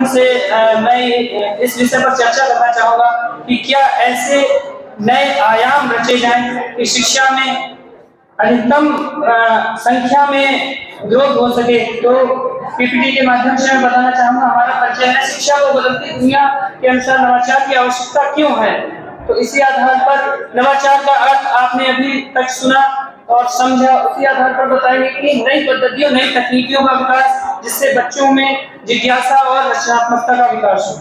से मैं इस विषय पर चर्चा करना चाहूँगा कि क्या ऐसे नए आयाम रचे जाएं कि शिक्षा में अधिकतम संख्या में ग्रोथ हो सके। तो पीपीटी के माध्यम से मैं बताना चाहूँगा, हमारा परिचय है शिक्षा को बदलती दुनिया के अनुसार नवाचार की आवश्यकता क्यों है। तो इसी आधार पर नवाचार का अर्थ आपने अभी तक सुना और समझा, उसी आधार पर बताएंगे कि नई पद्धतियों नई तकनीकियों का विकास जिससे बच्चों में जिज्ञासा और रचनात्मकता का विकास हो।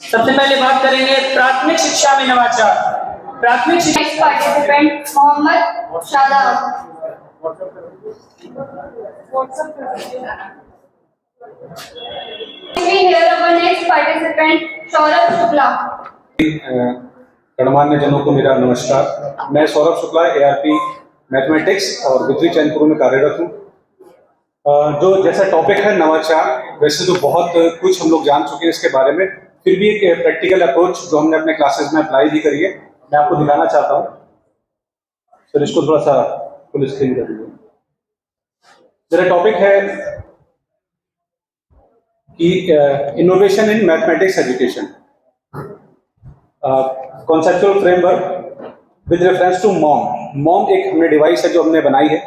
सबसे पहले बात करेंगे प्राथमिक शिक्षा में नवाचार। प्राथमिक शिक्षा participant Mohammad Shadab. Here our next participant Saurabh Shukla. गणमान्य जनों को मेरा नमस्कार। मैं सौरभ शुक्ला ARP मैथमेटिक्स और गुजरी चैनपुर में कार्यरत हूँ। जो जैसा टॉपिक है नवाचार, वैसे तो बहुत कुछ हम लोग जान चुके हैं इसके बारे में, फिर भी एक प्रैक्टिकल अप्रोच जो हमने अपने क्लासेस में अप्लाई भी करी है, मैं आपको दिखाना चाहता हूँ। सर इसको थोड़ा सा फुल स्क्रीन कर दीजिए। मेरा टॉपिक है कि innovation in mathematics education, conceptual framework with reference to mom. Mom एक हमने डिवाइस है जो हमने बनाई है,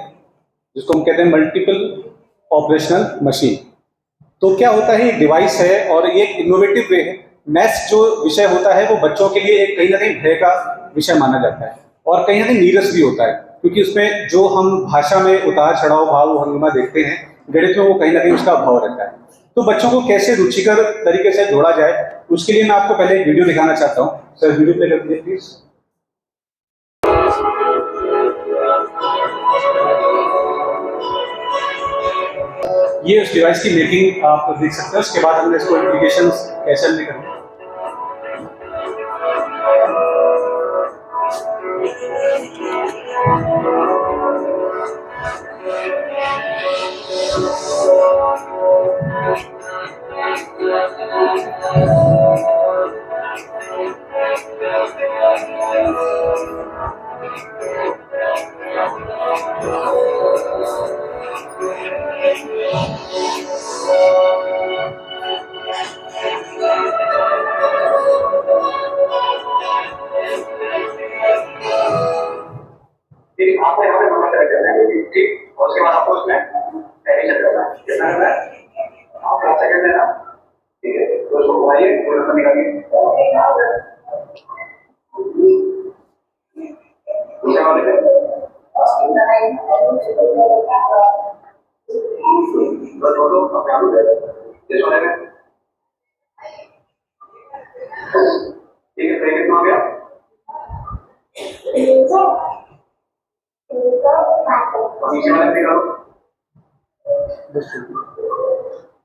जिसको हम कहते हैं मल्टीपल ऑपरेशनल मशीन। तो क्या होता है, एक डिवाइस है और ये एक इनोवेटिव वे है। मैथ्स जो विषय होता है वो बच्चों के लिए एक कहीं ना कहीं भय का विषय माना जाता है और कहीं ना कहीं नीरस भी होता है, क्योंकि उसमें जो हम भाषा में उतार चढ़ाव भाव हंगामा देखते हैं, गणित में वो कहीं ना कहीं उसका अभाव रहता है। तो बच्चों को कैसे रुचिकर तरीके से जोड़ा जाए, उसके लिए मैं आपको पहले एक वीडियो दिखाना चाहता हूँ। सर वीडियो प्ले कर दीजिए प्लीज। ये उस डिवाइस की मेकिंग आप देख सकते हैं। उसके बाद हमने इसको एप्लीकेशंस कैसे हमने करना। उसके बाद आपको उसमें एडिशन करना है। कितना करना है? आपका सेकंड है ना, ठीक है। तो उसको घुमाइए, पूरा करने का दूसरे वाले पे तो छोड़ो, अपने आप दे इस वाले में, ठीक है। तो कितना हो गया?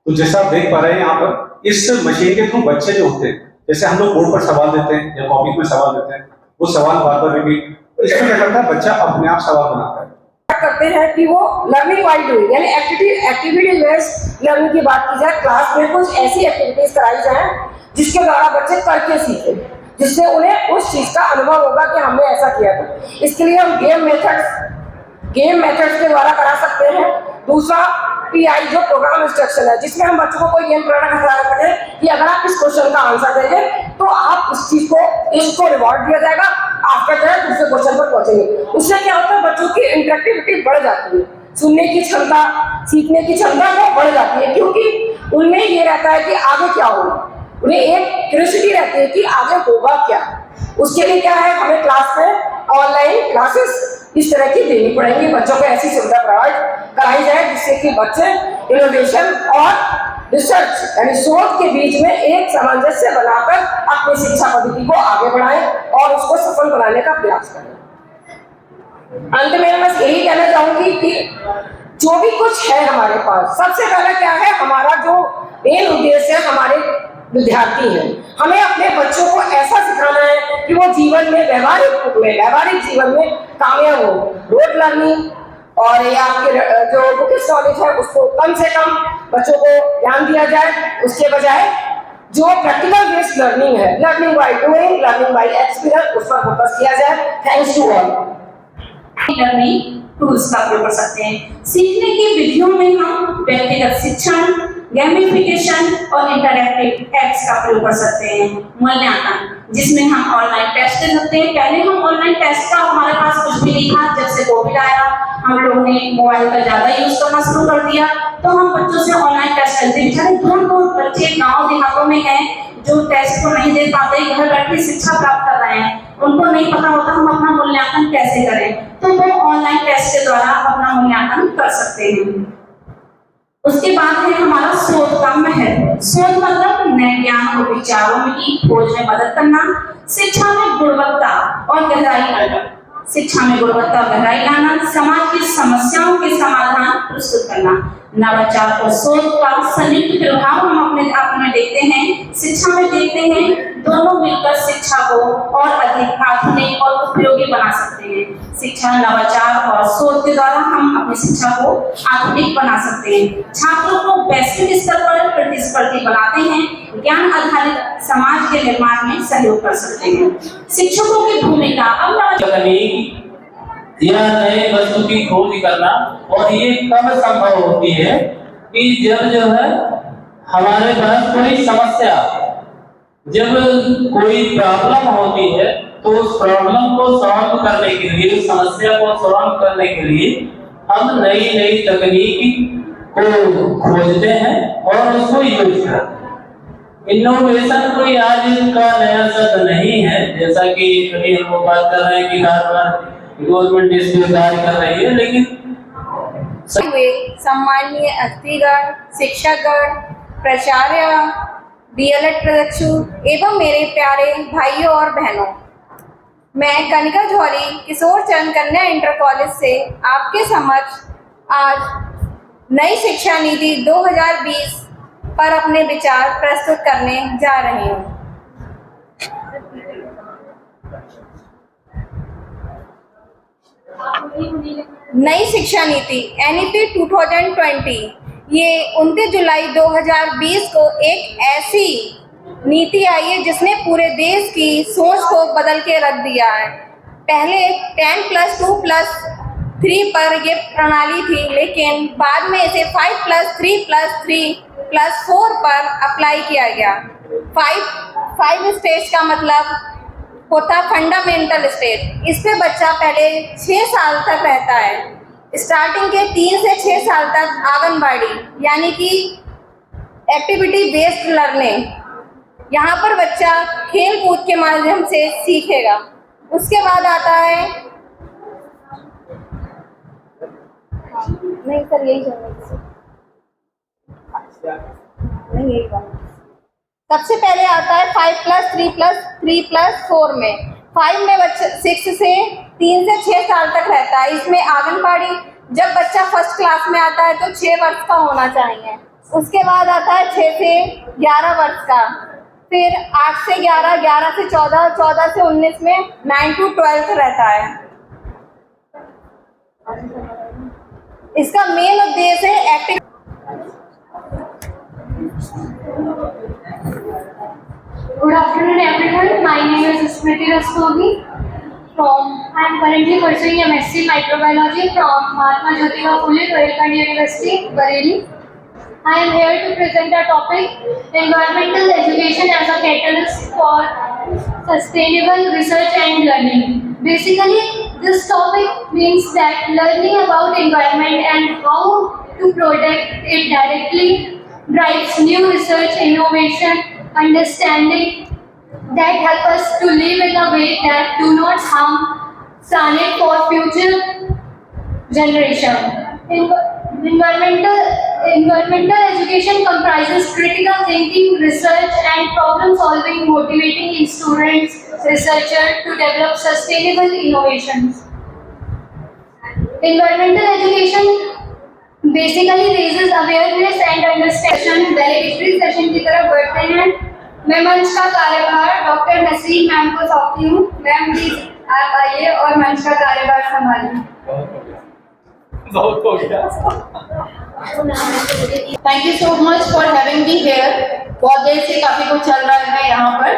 तो जैसा आप देख पा रहे हैं यहाँ पर, इस मशीन के थ्रू बच्चे जो होते हैं, जैसे हम लोग बोर्ड पर सवाल देते हैं या कॉपी में सवाल देते हैं, वो सवाल बार बार रिपीट, तो इसमें क्या करता है, बच्चा अपने आप सवाल बनाता है। करते हैं कि वो लर्निंग वाइल डूइंग यानी एक्टिविटी बेस्ड लर्निंग की बात की जाए। क्लास में कुछ ऐसी एक्टिविटीज कराई जाए जिसके द्वारा बच्चे करके सीखें, जिससे उन्हें उस चीज का अनुभव होगा कि हमने ऐसा किया था। इसके लिए हम गेम मेथड्स के द्वारा करा सकते हैं। दूसरा PI जो प्रोग्राम इंस्ट्रक्शन है, जिसमें हम बच्चों को कोई गेम प्रोग्राम करा सकते हैं कि अगर आप इस क्वेश्चन का आंसर देंगे तो आप इस चीज को इसको रिवॉर्ड दिया जाएगा, आपका जो है दूसरे क्वेश्चन पर पहुंचेंगे। उससे क्या होता है, बच्चों की इंटरेक्टिविटी बढ़ जाती है, सुनने की क्षमता, सीखने की क्षमता वो बढ़ जाती है, क्योंकि उनमें ये रहता है कि आगे क्या होगा। उन्हें एक क्यूरियोसिटी रहती है कि आगे होगा क्या। उसके लिए क्या है, हमें क्लास में ऑनलाइन क्लासेस इस तरह की देनी पड़ेगी। बच्चों को ऐसी सुविधा प्रोवाइड कराई जाए जिससे कि बच्चे इनोवेशन और रिसर्च यानी शोध के बीच में एक सामंजस्य बनाकर अपनी शिक्षा पद्धति को आगे बढ़ाएं और उसको सफल बनाने का प्रयास करें। अंत में मैं यही कहना चाहूंगी कि जो भी कुछ है हमारे पास, सबसे पहले क्या है, हमारा जो मेन उद्देश्य है, हमारे विद्यार्थी हैं, हमें अपने बच्चों को ऐसा सिखाना है कि वो जीवन में व्यावहारिक जीवन में कामयाब हो। रोड लर्निंग और ये आपके जो बुकिश नॉलेज है उसको कम से कम बच्चों को ज्ञान दिया जाए, उसके बजाय जो प्रैक्टिकल बेस्ड लर्निंग है, learning by doing, learning by experience, उस पर फोकस किया जाए। Thanks to all. Learning tools का प्रयोग कर सकते हैं। सीखने की विधियों में हम व्यक्तिगत शिक्षण, गेमिफिकेशन और इंटरैक्टिव एप्स का प्रयोग कर सकते हैं। मूल्यांकन, जिसमें हम ऑनलाइन टेस्ट दे सकते हैं। पहले हम ऑनलाइन टेस्ट का हमारे पास कुछ भी नहीं था। जब से कोविड आया, हम लोगों ने मोबाइल का ज्यादा यूज करना शुरू कर दिया, तो हम बच्चों से ऑनलाइन टेस्ट करते हैं। बेचारे दूर-दूर बच्चे गांव देहातों में हैं जो टेस्ट को नहीं दे पाते, घर बैठे शिक्षा प्राप्त कर रहे हैं, उनको नहीं पता होता हम अपना मूल्यांकन कैसे करें, तो वो ऑनलाइन टेस्ट के द्वारा अपना मूल्यांकन कर सकते हैं। उसके बाद है हमारा शोध का महत्व। शोध मतलब नए ज्ञान और विचारों की खोज में मदद करना, शिक्षा में गुणवत्ता और गहराई लाना, शिक्षा में गुणवत्ता और गहराई लाना, समाज की समस्याओं के समाधान प्रस्तुत करना। नवाचार और शोध का संयुक्त प्रभाव हम अपने आप में देखते हैं, शिक्षा में देखते हैं। दोनों मिलकर शिक्षा को और अधिक आधुनिक और उपयोगी बना सकते हैं। शिक्षा, नवाचार और शोध के द्वारा हम अपनी शिक्षा को आधुनिक बना सकते हैं, छात्रों को वैश्विक स्तर पर प्रतिस्पर्धी बनाते हैं, ज्ञान आधारित समाज के निर्माण में सहयोग कर सकते हैं। शिक्षकों की भूमिका तकनीक या नए वस्तु की खोज करना, और ये कब संभव होती है कि जब जो है हमारे पास कोई समस्या, जब कोई प्रॉब्लम होती है, तो उस प्रॉब्लम को सॉल्व करने के लिए, उस समस्या को सॉल्व करने के लिए हम नई नई तकनीक को खोजते हैं और उसको यूज करते हैं। इनोवेशन कोई आज का नया शब्द नहीं है, जैसा कि अभी हम बात कर रहे हैं कि गवर्नमेंट इस पे कार्य कर रही है, लेकिन सम्माननीय अतिथिगण, शिक्षकगण, प्राचार्य, डीएलएड प्रशिक्षु एवं मेरे प्यारे भाइयों और बहनों, मैं कनिका जौहरी किशोर चंद कन्या इंटर कॉलेज से आपके समक्ष आज नई शिक्षा नीति 2020 पर अपने विचार प्रस्तुत करने जा रही हूँ। नई शिक्षा नीति NEP 2020 ये 29 जुलाई 2020 को एक ऐसी नीति आई है जिसने पूरे देश की सोच को बदल के रख दिया है। पहले 10+2+3 पर ये प्रणाली थी, लेकिन बाद में इसे 5+3+3+4 पर अप्लाई किया गया। 5 स्टेज का मतलब होता फंडामेंटल स्टेज। इस पे बच्चा पहले 6 साल तक रहता है। स्टार्टिंग के 3 से 6 साल तक आंगनबाड़ी यानी कि एक्टिविटी बेस्ड लर्निंग, यहाँ पर बच्चा खेल कूद के माध्यम से सीखेगा। उसके बाद आता है, नहीं सर यही नहीं यही सबसे पहले आता है 5+3+3+4 में। 5 में बच्चा 6 से 3 से 6 साल तक रहता है। इसमें आंगनबाड़ी, जब बच्चा फर्स्ट क्लास में आता है तो 6 वर्ष का होना चाहिए। उसके बाद आता है 6 से 11 वर्ष का, फिर 8 से 11, 11 से 14, 14 से 19 में 9 to 12 रहता है। इसका मेन उद्देश्य है active. Good afternoon, everyone. My name is Smriti Rastogi. I am currently pursuing MSc Microbiology from Mahatma Jyotiba Phule Rohilkhand University, Bareilly. I am here to present our topic, environmental education as a catalyst for sustainable research and learning. Basically, this topic means that learning about environment and how to protect it directly drives new research, innovation, understanding that help us to live in a way that do not harm planet for future generation. Environmental education comprises critical thinking, research and problem solving, motivating students, researchers to develop sustainable innovations. Environmental education basically raises awareness and understanding। Validity session की तरफ बढ़ते हैं। मैं मंच का कार्यभार doctor Naseem ma'am को सौंपती हूँ। मैम प्लीज आप आइए और मंच का कार्यभार संभालिए। बहुत हो गया। Thank you so much for having me here. बहुत देर से काफी कुछ चल रहा है यहाँ पर,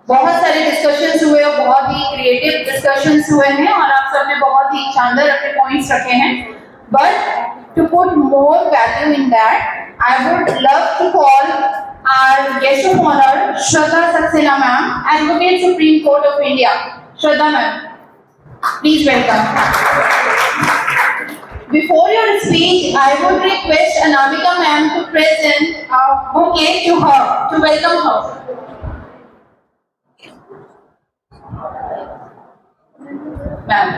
बहुत सारे डिस्कशंस हुए और बहुत ही क्रिएटिव डिस्कशंस हुए हैं और आप सबने बहुत ही शानदार अपने पॉइंट्स रखे हैं। But to put more value in that, I would love to call our guest of honor, Shraddha Saxena ma'am, Advocate Supreme Court of India. Shraddha ma'am, please welcome. Before your speech, I would request Anamika ma'am to present a bouquet to her, to welcome her. Ma'am,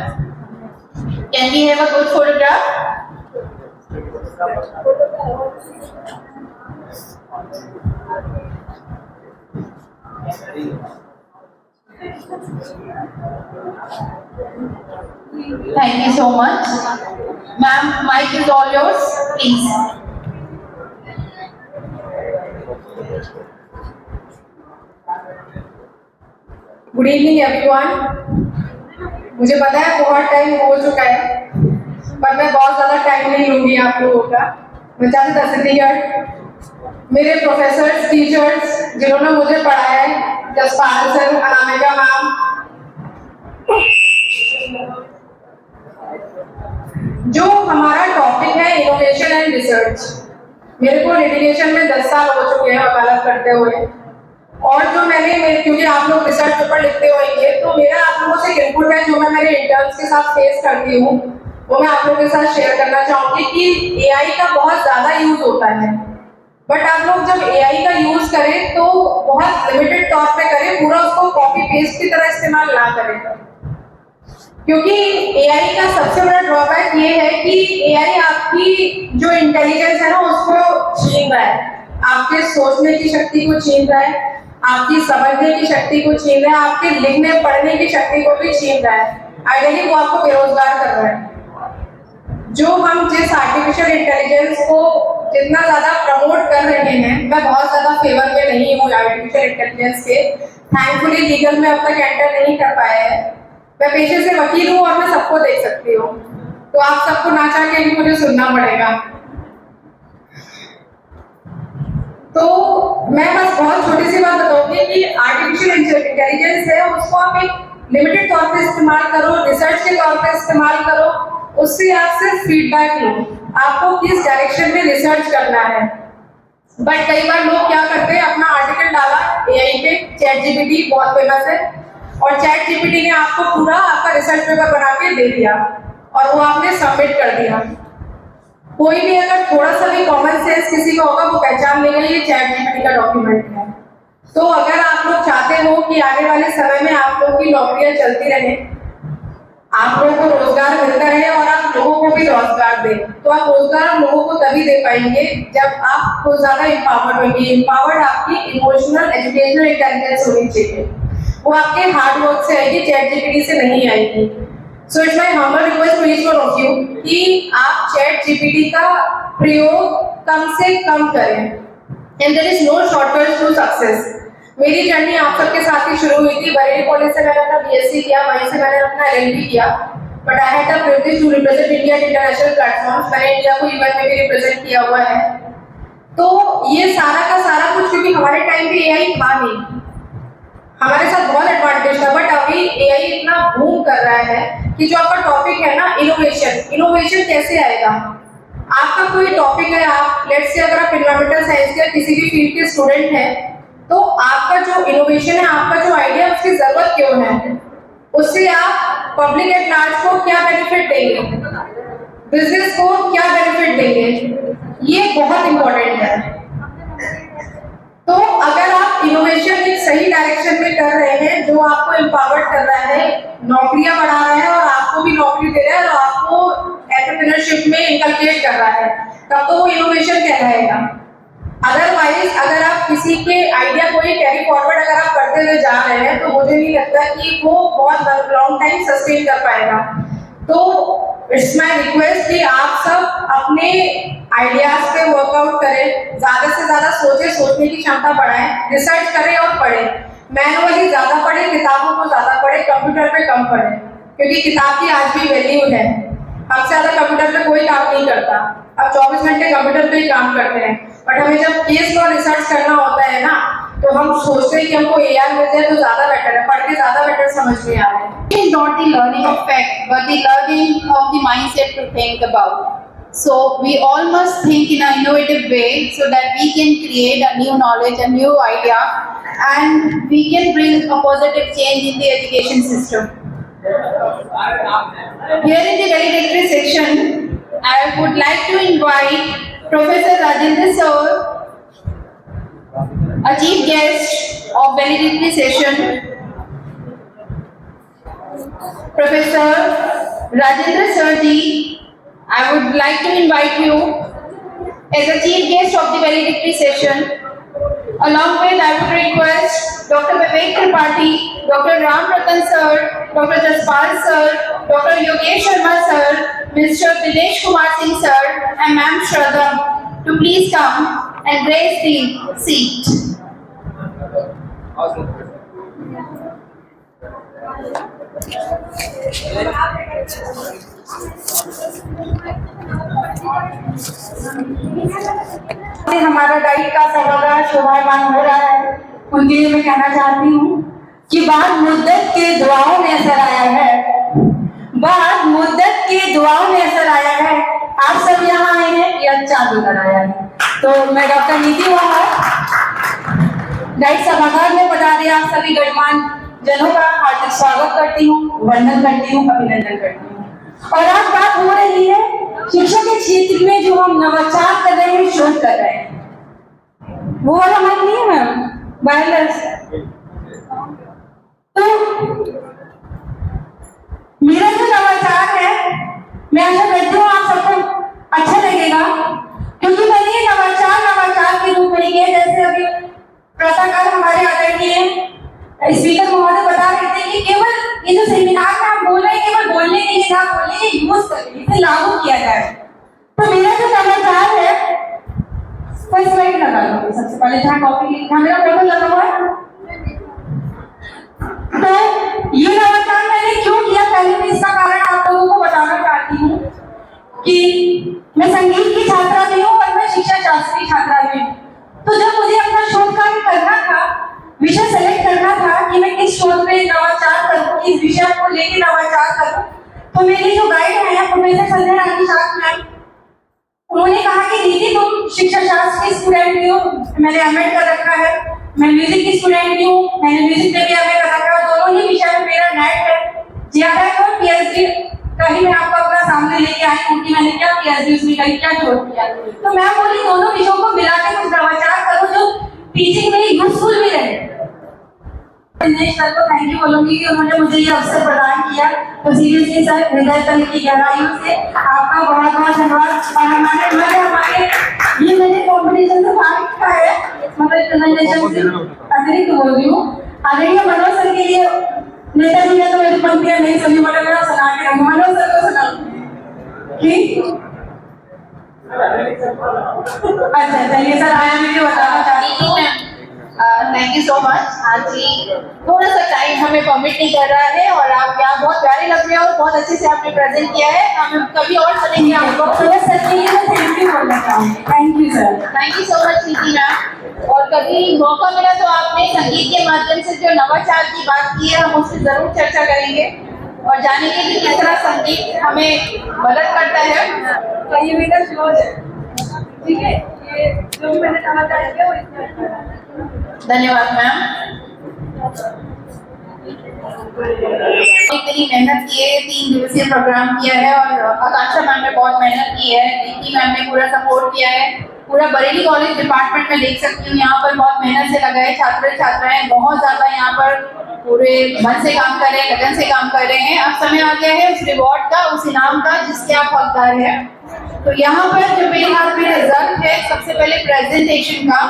can we have a good photograph? Thank you so much. Ma'am, mic is all yours, please. Good evening everyone. मुझे पता है बहुत time हो चुका है, पर मैं बहुत ज़्यादा टाइम नहीं लूँगी आप लोगों का। मैं चाहती था सिद्धिगढ़ मेरे प्रोफेसर्स, टीचर्स जिन्होंने मुझे पढ़ाया है, जसपाल सर, अनामिका मैम, जो हमारा टॉपिक है इनोवेशन एंड रिसर्च। मेरे को लिटिगेशन में 10 साल हो चुके हैं वकालत करते हुए, और जो क्योंकि आप लोग रिसर्च पेपर लिखते होंगे तो मेरा आप लोगों से इनपुट है जो मैं मेरे इंटर्न्स के साथ फेस करती हूँ, वो मैं आप लोगों के साथ शेयर करना चाहूँगी कि एआई का बहुत ज़्यादा यूज होता है, बट आप लोग जब एआई का यूज करें तो बहुत लिमिटेड तौर पे करें, पूरा उसको कॉपी पेस्ट की तरह इस्तेमाल ना करें। क्योंकि एआई का सबसे बड़ा ड्रॉबैक ये है कि एआई आपकी जो इंटेलिजेंस है ना उसको छीन रहा है, आपके सोचने की शक्ति को छीन रहा है, आपकी समझने की शक्ति को छीन रहा है, आपके लिखने पढ़ने की शक्ति को भी छीन रहा है। आइडियली वो आपको बेरोजगार कर रहा है। जो हम जिस आर्टिफिशियल इंटेलिजेंस को जितना ज्यादा प्रमोट कर रहे हैं, मैं बहुत ज्यादा फेवर में नहीं हूँ आर्टिफिशियल इंटेलिजेंस के। थैंकफुली लीगल में अब तक एंटर नहीं कर पाया है। मैं पेशे से वकील हूँ और मैं सबको देख सकती हूँ, तो आप सबको ना चाह के भी मुझे सुनना पड़ेगा। तो मैं बस बहुत छोटी सी बात बताऊंगी कि आर्टिफिशियल इंटेलिजेंस है उसको आप एक लिमिटेड तौर पे इस्तेमाल करो, रिसर्च के तौर पे इस्तेमाल करो, उससे आप सिर्फ फीडबैक लो, आपको किस डायरेक्शन में रिसर्च करना है। बट कई बार लोग क्या करते हैं, अपना आर्टिकल डाला एआई पे, चैट जीपीटी बहुत फेमस है, और चैट जीपीटी ने आपको पूरा आपका रिसर्च पेपर बना के दे दिया और वो आपने सबमिट कर दिया। कोई भी अगर थोड़ा सा भी कॉमन सेंस किसी का होगा वो पहचान लेगा ये चैट जीपीटी का डॉक्यूमेंट है। तो अगर आप लोग चाहते हो कि आने वाले समय में आप लोगों की नौकरियां चलती रहे, आप लोगों को रोजगार मिलता रहे और आप लोगों को भी रोजगार दें, तो आप रोजगार लोगों को तभी दे पाएंगे जब आप बहुत ज्यादा एम्पावर्ड होंगे। एम्पावर्ड आपकी इमोशनल एजुकेशनल इंटेलिजेंस होनी चाहिए, वो आपके हार्ड वर्क से आएगी, चैट जीपीटी से नहीं आएगी। So it's my humble request to each one of you कि आप चैट जीपीटी का प्रयोग कम से कम करें, and there is no shortcut to success. मेरी जर्नी आप सबके साथ ही शुरू हुई थी। बरेली कॉलेज से मैंने अपना बीएससी किया, वहीं से मैंने अपना एलएलबी किया, but I had the privilege to represent India international platforms. मैंने इंडिया को यूएन में भी रिप्रेजेंट किया हुआ है। तो ये सारा का सारा कुछ, क्योंकि हमारे टाइम पे एआई था नहीं, हमारे साथ बहुत एडवांटेज था, बट अभी एआई इतना बूम कर रहा है कि जो आपका टॉपिक है ना इनोवेशन कैसे आएगा। आपका कोई टॉपिक है, आप लेट्स से अगर आप एनवायरमेंटल साइंस के किसी भी फील्ड के स्टूडेंट हैं, तो आपका जो इनोवेशन है, आपका जो आइडिया है, उसकी जरूरत क्यों है, उससे आप पब्लिक एट लार्ज को क्या बेनिफिट देंगे, बिजनेस को क्या बेनिफिट देंगे, ये बहुत इंपॉर्टेंट है। तो अगर आप इनोवेशन एक सही डायरेक्शन में कर रहे हैं, जो आपको एम्पावर्ड कर रहा है, नौकरियां बढ़ा रहा है और आपको भी नौकरी दे रहा है और आपको एंटरप्रेन्योरशिप में इनकलकेट कर रहा है, तब तो वो इनोवेशन कहलाएगा। अदरवाइज अगर आप किसी के आइडिया को ही कैरी फॉरवर्ड अगर आप करते हुए जा रहे हैं, तो मुझे नहीं लगता कि वो बहुत लॉन्ग टाइम सस्टेन कर पाएगा। तो इट्स माय रिक्वेस्ट कि आप सब अपने आइडियाज पे वर्कआउट करें, ज्यादा से ज्यादा सोचने की क्षमता बढ़ाएं, रिसर्च करें और पढ़ें। मैनुअली ज्यादा पढ़ें, किताबों को ज्यादा पढ़ें, कंप्यूटर पे कम पढ़ें, क्योंकि किताब की आज भी वैल्यू है। हमसे ज्यादा कंप्यूटर पे कोई काम नहीं करता, अब 24 घंटे कंप्यूटर पे ही काम करते हैं, बट हमें जब केस और रिसर्च करना होता है ना, तो तो हम सोचते हैं कि हमको AI मिल जाए तो ज्यादा बेटर है, पढ़ के ज्यादा बेटर समझ में आ रहा है। It is not the learning of fact, but the learning of the mindset to think about. So we all must think in an innovative way so that we can create a new knowledge, a new idea, and we can bring a positive change in the education system. Here in the valedictory section, I would like to invite Professor Rajendra Sir, a chief guest of valedictory session. Professor Rajendra Sir ji, I would like to invite you as a chief guest of the valedictory session. Along with, I would request Dr. Vivek Tripathi, Dr. Ram Ratan Sir, Dr. Jaspal Sir, Dr. Yogesh Sharma Sir, Mr. Dinesh Kumar Singh Sir, and Ma'am Shraddha to please come and raise the seat. हमारा diet का सभागार शोभायमान हो रहा है, उनके लिए मैं कहना चाहती हूँ कि बाद मुद्दत के दुआओं में असर आया है, बाद मुद्दत के दुआओं में असर आया है। आप सब यहाँ आए हैं, ये अच्छा लेकर आया है। तो मैं डॉक्टर नीति वहार डाइट सभागार में पधारे आप सभी गणमान्य जनों का हार्दिक स्वागत करती हूँ, वंदन करती हूँ, अभिनंदन करती हूँ। और आज बात हो रही है शिक्षा के क्षेत्र में जो हम नवाचार कर रहे हैं, शोध कर रहे हैं, वो वाला हमारा नहीं है मैम, वायरलेस। तो मेरा जो नवाचार है, मैं आशा करती हूँ आप सबको अच्छा लगेगा, क्योंकि मैंने ये नवाचार के रूप में किया। जैसे अभी प्रातःकाल हमारे आदरणीय स्पीकर महोदय बता रहे थे कि केवल ये जो सेमिनार में हम बोल रहे हैं, केवल बोलने के लिए ना बोले, यूज करें, इसे लागू किया जाए। तो मेरा जो नवाचार है, फर्स्ट स्लाइड लगा लो सबसे पहले, जहाँ कॉपी लिखा मेरा फोटो लगा हुआ है। तो ये नवाचार मैंने क्यों किया, पहले मैं इसका कारण आप लोगों को बताना चाहती हूँ कि मैं संगीत की छात्रा भी हूँ और मैं शिक्षा शास्त्र की छात्रा भी हूँ। तो जब मुझे अपना शोध कार्य करना था, विषय सेलेक्ट करना था कि मैं किस शोध पे नवाचार करूं, किस विषय को लेकर नवाचार करूं, तो मेरी जो गाइड है प्रोफेसर संजय रानी शास्त्री मैम, उन्होंने कहा कि दीदी तुम शिक्षा शास्त्र की स्टूडेंट भी हो, मैंने एमएड कर रखा है, मैं म्यूजिक की स्टूडेंट भी हूँ, मैंने म्यूजिक में भी एमए कर रखा है, दोनों ही विषय में मेरा नेट है, ज्यादा और पीएचडी का ही मैं आपको अपना सामने लेके आई हूँ कि मैंने क्या पीएचडी उसमें कहीं क्या शोध किया। तो मैम बोली दोनों विषयों को मिला के कुछ नवाचार करो जो टीचिंग में यूजफुल भी रहे। दिनेश सर को थैंक यू बोलूंगी कि उन्होंने मुझे ये अवसर प्रदान किया। तो सीरियसली सर, हृदय तल की गहराइयों से आपका बहुत बहुत धन्यवाद। और हमारे ये मैंने कॉम्पिटिशन से भाग का है, मतलब प्रेजेंटेशन से अतिरिक्त बोल रही हूँ। आदरणीय मनोज सर के लिए नेताजी ने तो मेरी पंक्तियां नहीं सुनी, मतलब मेरा सुना के रखूँ, मनोज सर को सुना ठीक। अच्छा चलिए सर, आया मुझे बताना चाहती हूँ। Thank you so much. आज जी थोड़ा सा टाइम हमें परमिट नहीं कर रहा है और आप यहाँ बहुत प्यारे लग रहे हो और बहुत अच्छे से आपने प्रेजेंट किया है। हम कभी और सुनेंगे आपको। थैंक यू बोलना चाहूँगी। Thank you sir. Thank you so much नीति मैम। और कभी मौका मिला तो आपने संगीत के माध्यम से जो नवाचार की बात की है, हम उससे जरूर चर्चा करेंगे और जानेंगे कि किस तरह संगीत हमें मदद करता है। तो ये मेरा क्लोज है, ठीक है, ये जो भी मैंने नवाचार किया वो इसमें। धन्यवाद मैम। इतनी मेहनत की है, 3 दिवसीय प्रोग्राम किया है और आकांक्षा मैम ने बहुत मेहनत की है, नीति मैम ने पूरा सपोर्ट किया है। पूरा बरेली कॉलेज डिपार्टमेंट में देख सकती हूँ, यहाँ पर बहुत मेहनत से लगा है, छात्र छात्राएं बहुत ज्यादा यहाँ पर पूरे मन से काम कर रहे हैं, लगन से काम कर रहे हैं। अब समय आ गया है उस रिवॉर्ड का, उस इनाम का जिसके आप हकदार हैं। तो यहाँ पर जो मेरे हाथ में रिजल्ट है, सबसे पहले प्रेजेंटेशन का।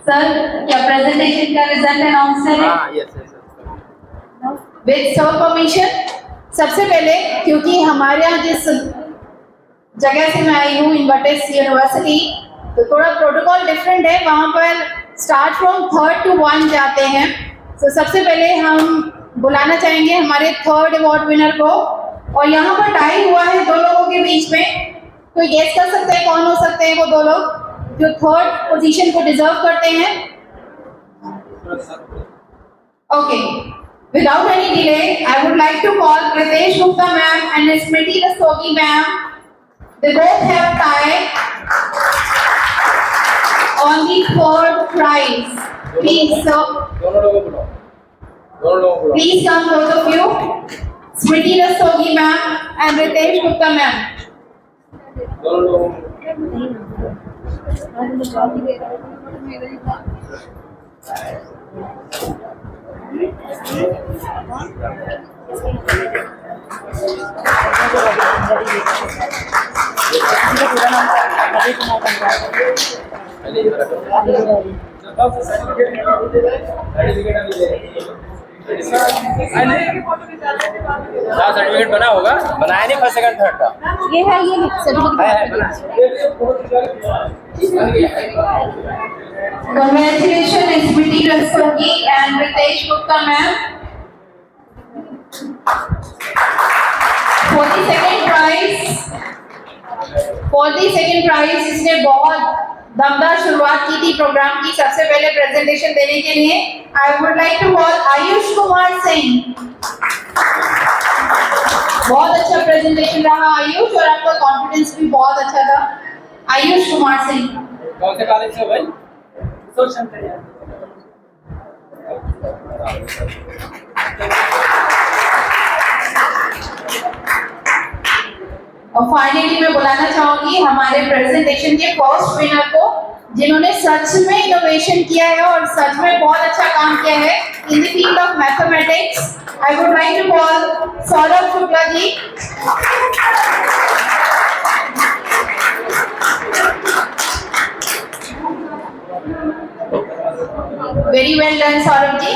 सर क्या प्रेजेंटेशन का रिजल्ट अनाउंस करें? With sir permission. सबसे पहले क्योंकि हमारे यहाँ जिस जगह से मैं आई हूँ, इन्वर्टेस यूनिवर्सिटी, तो थोड़ा प्रोटोकॉल डिफरेंट है। वहाँ पर स्टार्ट फ्रॉम 3rd to 1 जाते हैं। तो सबसे पहले हम बुलाना चाहेंगे हमारे 3rd अवार्ड विनर को। और यहाँ पर टाई हुआ है 2 लोगों के बीच में। कोई गेस कर सकते हैं कौन हो सकते हैं वो 2 लोग? जो थर्ड पोजीशन को डिजर्व करते हैं। Okay, without any delay I would like to call Ritesh Gupta ma'am and Smriti Rastogi ma'am. They both have tied on the third prize. Please, sir. Please come, both of you. Smriti Rastogi ma'am and Ritesh Gupta ma'am. Certificate बना होगा, बनाया नहीं first second third का। ये है, ये certificate. Congratulations, Smriti Rastogi and Ritesh Gupta ma'am. For the second prize, इसने बहुत दमदार शुरुआत की थी प्रोग्राम की। सबसे पहले प्रेजेंटेशन देने के लिए I would like to call Ayush Kumar Singh. बहुत अच्छा प्रेजेंटेशन रहा आयुष, और आपका कॉन्फिडेंस भी बहुत अच्छा था। आयुष कुमार सिंह कौन से कॉलेज से भाई? और फाइनली मैं बुलाना चाहूंगी हमारे प्रेजेंटेशन के फर्स्ट विनर को, जिन्होंने सच में इनोवेशन किया है और सच में बहुत अच्छा काम किया है in the field of mathematics. I would like to call Saurabh Shukla ji. Very well done Saurabh ji.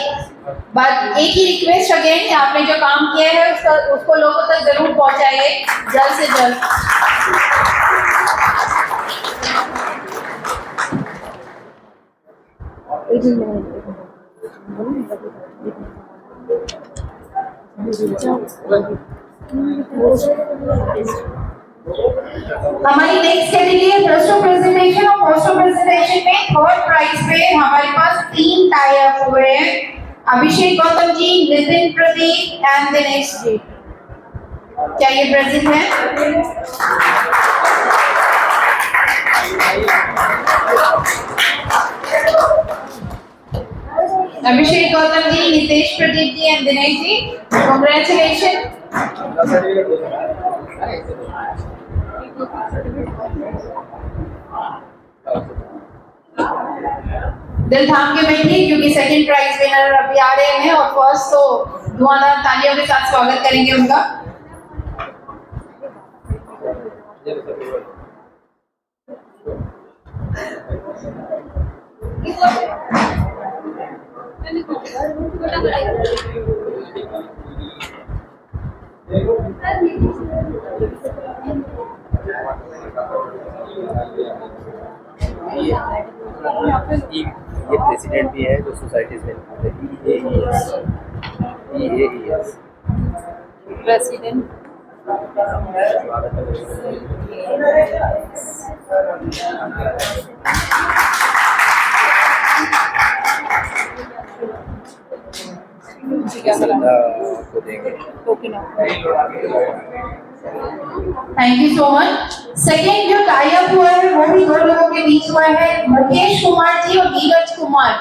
But एक ही रिक्वेस्ट अगेन, आपने जो काम किया है उसको लोगों तक जरूर पहुंचाइए जल्द से जल्द। हमारी नेक्स्ट कैटेगरी है पोस्टर प्रेजेंटेशन, और पोस्टर प्रेजेंटेशन में थर्ड प्राइज पे हमारे पास 3 टाई अप हुए हैं। अभिषेक गौतम जी, नितिन प्रदीप एंड दिनेश जी, क्या ये प्रेजेंट है? अभिषेक गौतम जी, नितेश प्रदीप जी एंड दिनेश जी, कांग्रेचुलेशन। दिल थाम के बैठिए क्योंकि सेकंड प्राइज विनर अभी आ रहे हैं, और फर्स्ट तो धुआंधार तालियों के साथ स्वागत करेंगे उनका। ये प्रेसिडेंट भी है जो सोसाइटीज में प्रेसिडेंट को देंगे। Thank you so much. Second जो टाई अप हुआ है वो भी 2 लोगों के बीच हुआ है, मुकेश कुमार जी और नीरज कुमार।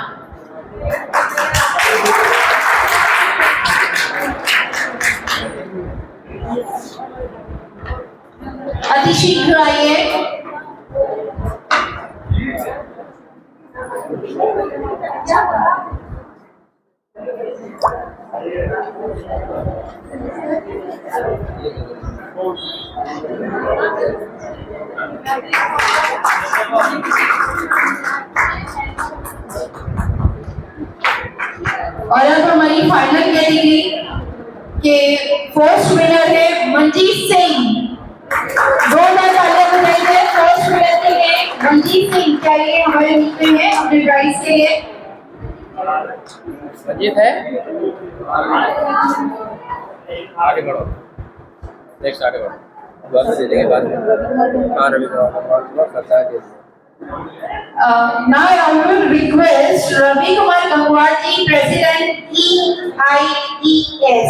अति शीघ्र आइए। और अब हमारी फाइनल कैटेगरी के फर्स्ट विनर है मनजीत सिंह। 2000 तालियां बजाइए फर्स्ट विनर के लिए मनजीत सिंह। क्या ये हमारे बीच में है अपने प्राइज के लिए? मंजीत है, आगे बढ़ो, नेक्स्ट आगे बढ़ो, बाद में दे देंगे बाद में। हाँ रवि करता है। Now I will request Ravi Kumar Gangwar ji, President EIES,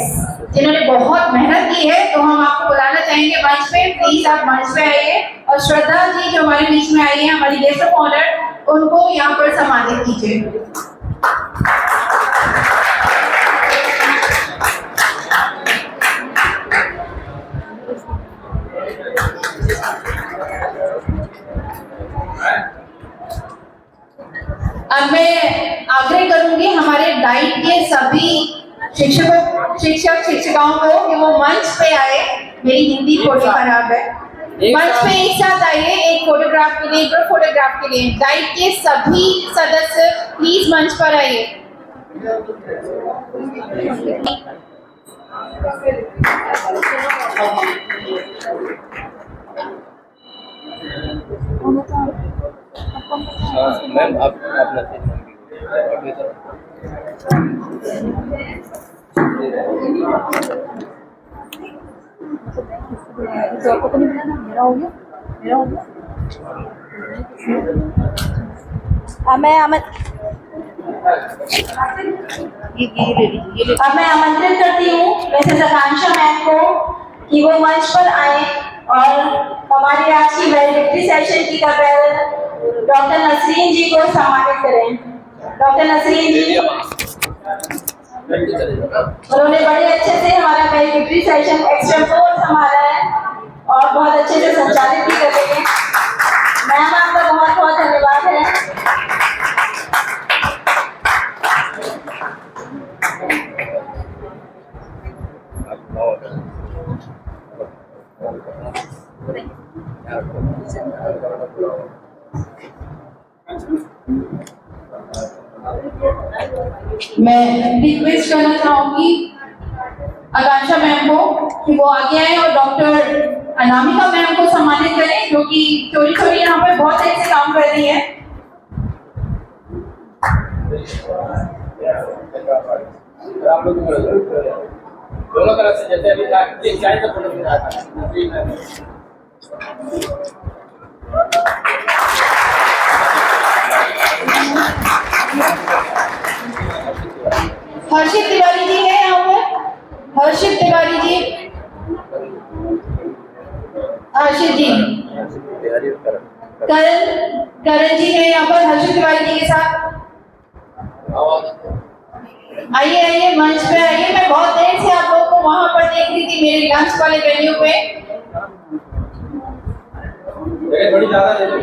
जिन्होंने बहुत मेहनत की है, तो हम आपको बुलाना चाहेंगे मंच पे। प्लीज आप मंच पे आइए और श्रद्धा जी जो हमारे बीच में आई है, हमारी गेस्ट ऑफ ऑनर, उनको यहाँ पर सम्मानित कीजिए। अब मैं आग्रह करूंगी हमारे डाइट के सभी शिक्षक शिक्षिकाओं को कि वो मंच पे आए। मेरी हिंदी थोड़ी खराब है। मंच पे एक साथ आइए, एक फोटोग्राफ के लिए, ग्रुप फोटोग्राफ के लिए। डाइट के सभी सदस्य प्लीज मंच पर आइए। मैम आप अपना अब मैं आमंत्रित करती हूँ मिसेस आकांक्षा मैम को कि वो मंच पर आए और हमारी आज की वैलिडिटी सेशन की कपल डॉक्टर नसरीन जी को सम्मानित करें। डॉक्टर नसरीन जी, उन्होंने बड़े अच्छे से हमारा वैलिडिटी सेशन एक्सटेम्पोर संभाला है और बहुत अच्छे से संचालित भी कर रही है। मैम आपका बहुत बहुत धन्यवाद है। मैं रिक्वेस्ट करना चाहूंगी आकांक्षा मैम को कि वो आगे आए और डॉक्टर अनामिका मैम को सम्मानित करें, जो कि चोरी चोरी यहाँ पर बहुत अच्छे से काम कर रही है। आप लोग दोनों तरफ से जैसे अभी चाय का फोटो मिला था। हर्षित तिवारी जी है यहाँ पर? हर्षित तिवारी जी, हर्षित जी, करण जी है यहाँ पर हर्षित तिवारी जी के साथ। आइए आइए मंच पे आइए। मैं बहुत देर से आप लोगों को वहां पर देख रही थी मेरे लंच वाले वेन्यू पे। थोड़ी ज्यादा दे दो।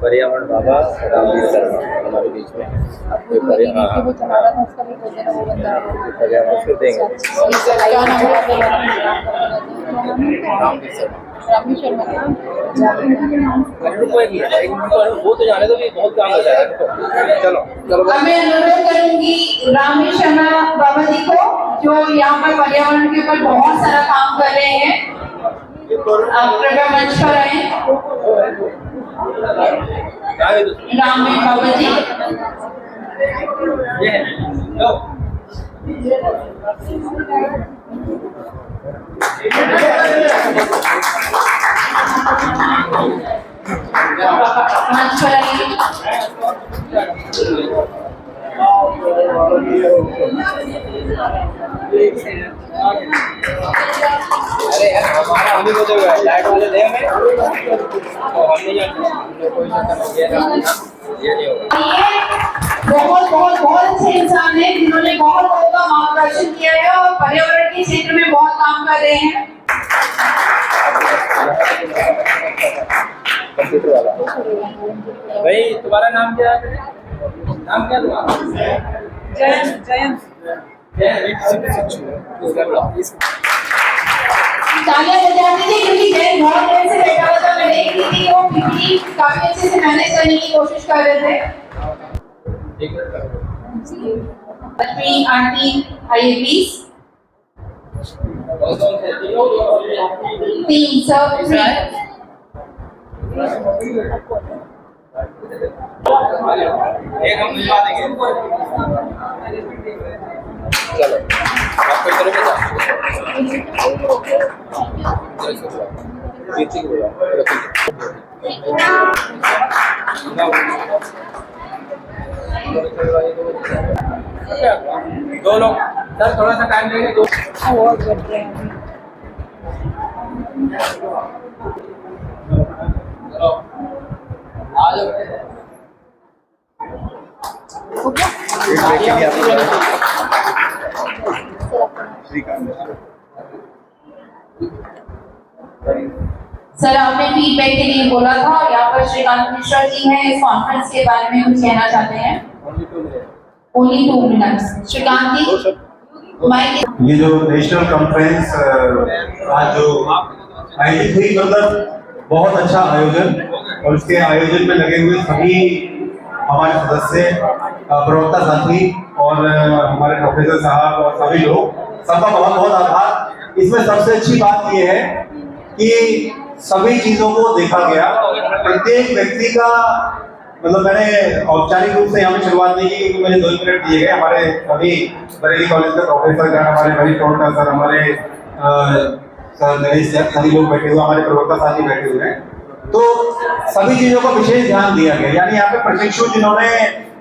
पर्यावरण बाबा रामवीर शर्मा हमारे बीच में पर्यावरण उसको देंगे। रामवीर शर्मा वो तो जाने दो, बहुत काम हो जाएगा। चलो अब मैं अनुरोध करूंगी रामवीर शर्मा बाबा जी को, जो यहाँ पर पर्यावरण के ऊपर बहुत सारा काम कर रहे हैं। आप कृपया मंच पर आए। रामवीर बाबा जी, मंच पर आइए। अरे यार हमारा हम ही बोलते हुए लाइट वाले दे हमें और हम नहीं जानते, हमने कोई चक्कर नहीं किया, ये नहीं होगा। ये बहुत बहुत बहुत अच्छे इंसान हैं जिन्होंने बहुत लोगों का मार्गदर्शन किया है और पर्यावरण के क्षेत्र में बहुत काम कर रहे हैं। कंप्यूटर वाला भाई, तुम्हारा नाम क्या है? नाम क्या तुम्हारा? जयंत। जयंत तालियां बजा दीजिए क्योंकि जैन बहुत देर से बैठा हुआ था। मैं देख रही थी वो पीपीटी काफी अच्छे से मैनेज करने की कोशिश कर रहे थे। लक्ष्मी आंटी आइए प्लीज। तीन सब एक हम मिलवा देंगे। चलो आप कोई करोगे क्या? दो लोग सर, थोड़ा सा टाइम देंगे। दो आ जाओ। सर, आपने फीडबैक के लिए बोला था, यहाँ पर श्रीकांत मिश्रा जी हैं, इस कॉन्फ्रेंस के बारे में कुछ कहना चाहते हैं। Only 2 minutes. Shrikant ji, mike. ये जो नेशनल कॉन्फ्रेंस आज जो आयोजित हुई, मतलब बहुत अच्छा आयोजन, और इसके आयोजन में लगे हुए सभी हमारे सदस्य, प्रवक्ता साथी और हमारे प्रोफेसर साहब और सभी लोग, सबका बहुत बहुत आभार। इसमें सबसे अच्छी बात यह है कि सभी चीजों को देखा गया, प्रत्येक व्यक्ति का, मतलब मैंने औपचारिक रूप से यहाँ पे शुरुआत नहीं की क्योंकि मुझे 2 मिनट दिए गए। हमारे सभी बरेली कॉलेज के प्रोफेसर, हमारे हरीश टोटका सर, हमारे सर नरेश सर, सभी लोग बैठे हुए, हमारे प्रवक्ता साथी बैठे हुए हैं, तो सभी चीजों का विशेष ध्यान दिया गया। यानी यहाँ पे प्रशिक्षु जिन्होंने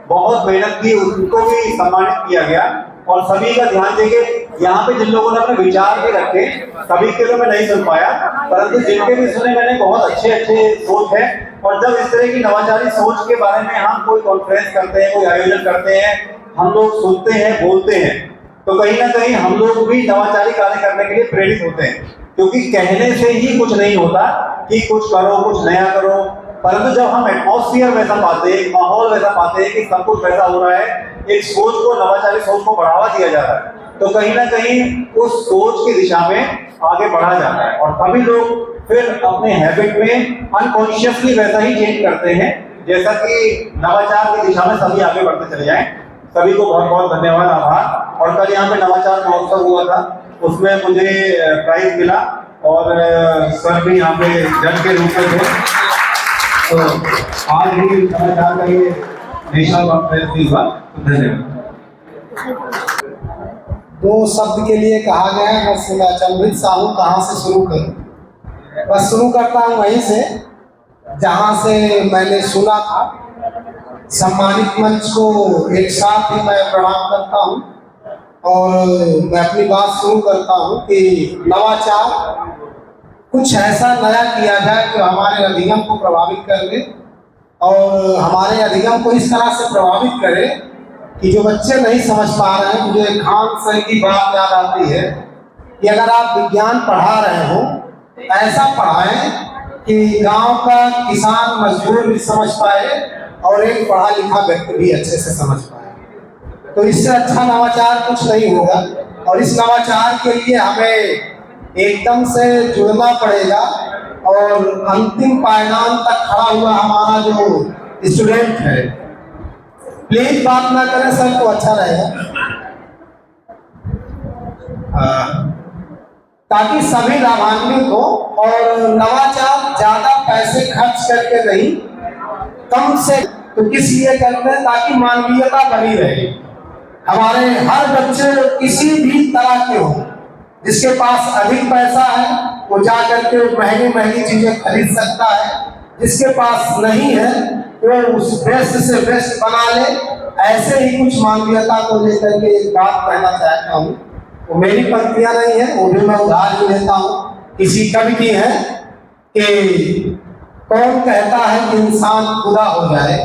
बहुत मेहनत की उनको भी सम्मानित किया गया, और सभी का ध्यान देके यहाँ पे जिन लोगों ने अपने विचार भी रखे, सभी के लिए मैं नहीं सुन पाया, परंतु जिनके भी सुने मैंने, बहुत अच्छे अच्छे सोच है। और जब इस तरह की नवाचारी सोच के बारे में हम कोई कॉन्फ्रेंस करते हैं, कोई आयोजन करते हैं, हम लोग सुनते हैं, बोलते हैं, तो कहीं ना कहीं हम लोग भी नवाचारी कार्य करने के लिए प्रेरित होते हैं, क्योंकि कहने से ही कुछ नहीं होता कि कुछ करो, कुछ नया करो, परंतु जब हम एटमॉस्फेयर वैसा पाते हैं, माहौल वैसा पाते हैं कि सब कुछ वैसा हो रहा है, एक सोच को, नवाचारी सोच को बढ़ावा दिया जा रहा है, तो कहीं ना कहीं उस सोच की दिशा में आगे बढ़ा जाता है, और सभी लोग फिर अपने हैबिट में अनकॉन्शियसली वैसा ही चेंज करते हैं, जैसा कि नवाचार की दिशा में सभी आगे बढ़ते चले जाएं। सभी को बहुत बहुत धन्यवाद, आभार। और कल यहाँ पे नवाचार महोत्सव हुआ था, उसमें मुझे प्राइज मिला, और सर भी यहाँ पे जज के रूप में थे, तो आज भी नवाचार का ये नेशनल कॉन्फ्रेंस भी हुआ। धन्यवाद। 2 शब्द के लिए कहा गया है, बस मैं अचंभित सा हूँ कहाँ से शुरू करूँ। बस शुरू करता हूँ वहीं से जहाँ से मैंने सुना था। सम्मानित मंच को एक साथ ही मैं प्रणाम करता हूँ, और मैं अपनी बात शुरू करता हूँ कि नवाचार कुछ ऐसा नया किया जाए जो हमारे अधिगम को प्रभावित कर दे, और हमारे अधिगम को इस तरह से प्रभावित करे कि जो बच्चे नहीं समझ पा रहे हैं, मुझे खान सर की बात याद आती है कि अगर आप विज्ञान पढ़ा रहे हो, ऐसा पढ़ाएं कि गांव का किसान मजदूर भी समझ पाए और एक पढ़ा लिखा व्यक्ति भी अच्छे से समझ पाए। तो इससे अच्छा नवाचार कुछ नहीं होगा, और इस नवाचार के लिए हमें एकदम से जुड़ना पड़ेगा, और अंतिम पायदान तक खड़ा हुआ हमारा जो स्टूडेंट है, प्लीज बात ना करें सर तो अच्छा रहेगा, ताकि सभी लाभान्वित हो। और नवाचार ज्यादा पैसे खर्च करके नहीं, कम से तो किस लिए करते हैं, ताकि मानवीयता बनी रहे। हमारे हर बच्चे किसी भी तरह के हो, जिसके पास अधिक पैसा है वो जा करके महंगी महंगी चीजें खरीद सकता है, जिसके पास नहीं है वो उस बेस्ट से बेस्ट बना ले। ऐसे ही कुछ मानवीयता को लेकर के एक बात कहना चाहता हूँ, वो मेरी पंक्तियां नहीं है, वो भी मैं उधार ही लेता हूँ, किसी कवि की है कि कौन कहता है कि इंसान खुदा हो जाए,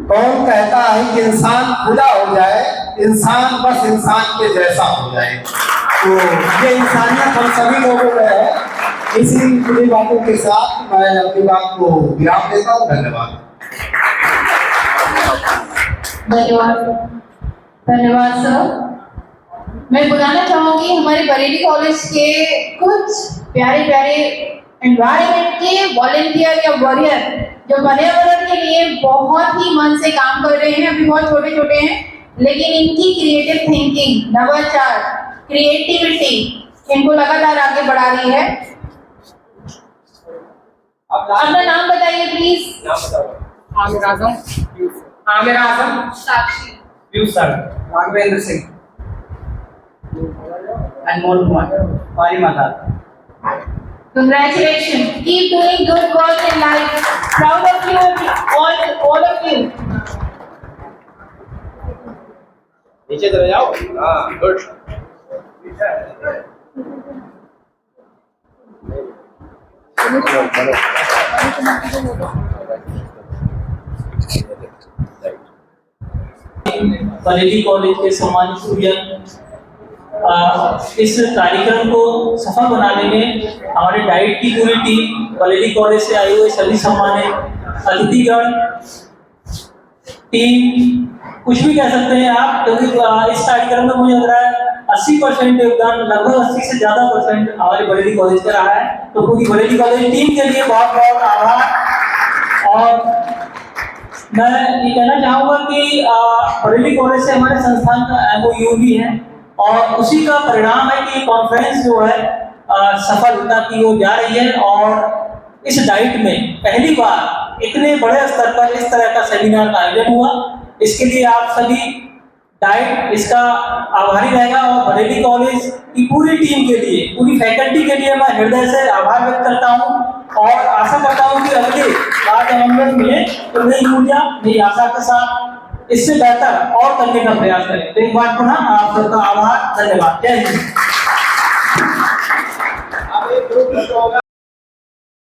कौन कहता है कि इंसान खुदा हो जाए, इंसान बस इंसान के जैसा हो जाए। तो ये इंसानियत हम सभी लोगों में है। इसी पूरी बातों के साथ मैं अपनी बात को विराम देता हूँ। धन्यवाद। धन्यवाद सर। मैं बताना चाहूंगी हमारे बरेली कॉलेज के कुछ प्यारे प्यारे एनवायरनमेंट के वॉलंटियर या वॉरियर जो पर्यावरण के लिए बहुत ही मन से काम कर रहे हैं। अभी बहुत छोटे छोटे हैं, लेकिन इनकी क्रिएटिव थिंकिंग, नवाचार, क्रिएटिविटी इनको लगातार आगे बढ़ा रही है। अपना नाम बताइए please. Aamir Azam, Sakshi, Piyush sir, Raghavendra Singh, Anmol Kumar, Pari Mata. Congratulations. Keep doing good work in life. Proud of you, all of you. नीचे चले जाओ। हाँ, गुड। बरेली कॉलेज के सम्मानित स्टूडेंट, इस कार्यक्रम को सफल बनाने में हमारे डाइट की पूरी टीम, बरेली कॉलेज से आए हुए सभी सम्मानित अतिथिगण, टीम, कुछ भी कह सकते हैं आप, क्योंकि इस कार्यक्रम में मुझे लग रहा है 80% योगदान, लगभग 80 से ज्यादा % हमारे बरेली कॉलेज का रहा है। तो पूरी बरेली कॉलेज टीम के लिए बहुत बहुत आभार। और मैं ये कहना चाहूँगा कि बरेली कॉलेज से हमारे संस्थान का MOU भी है और उसी का परिणाम है कि कॉन्फ्रेंस जो है सफलता की ओर जा रही है। और इस डाइट में पहली बार इतने बड़े स्तर पर इस तरह का सेमिनार का आयोजन हुआ, इसके लिए आप सभी डाइट इसका आभारी रहेगा। और बरेली कॉलेज की पूरी टीम के लिए, पूरी फैकल्टी के लिए मैं हृदय से आभार व्यक्त करता हूँ और आशा करता हूँ कि अगली बार जब हम लोग मिले तो नई ऊर्जा, नई आशा के साथ इससे बेहतर और करने का प्रयास करें। तो एक बार पुनः आप सबका आभार, धन्यवाद, जय हिंद।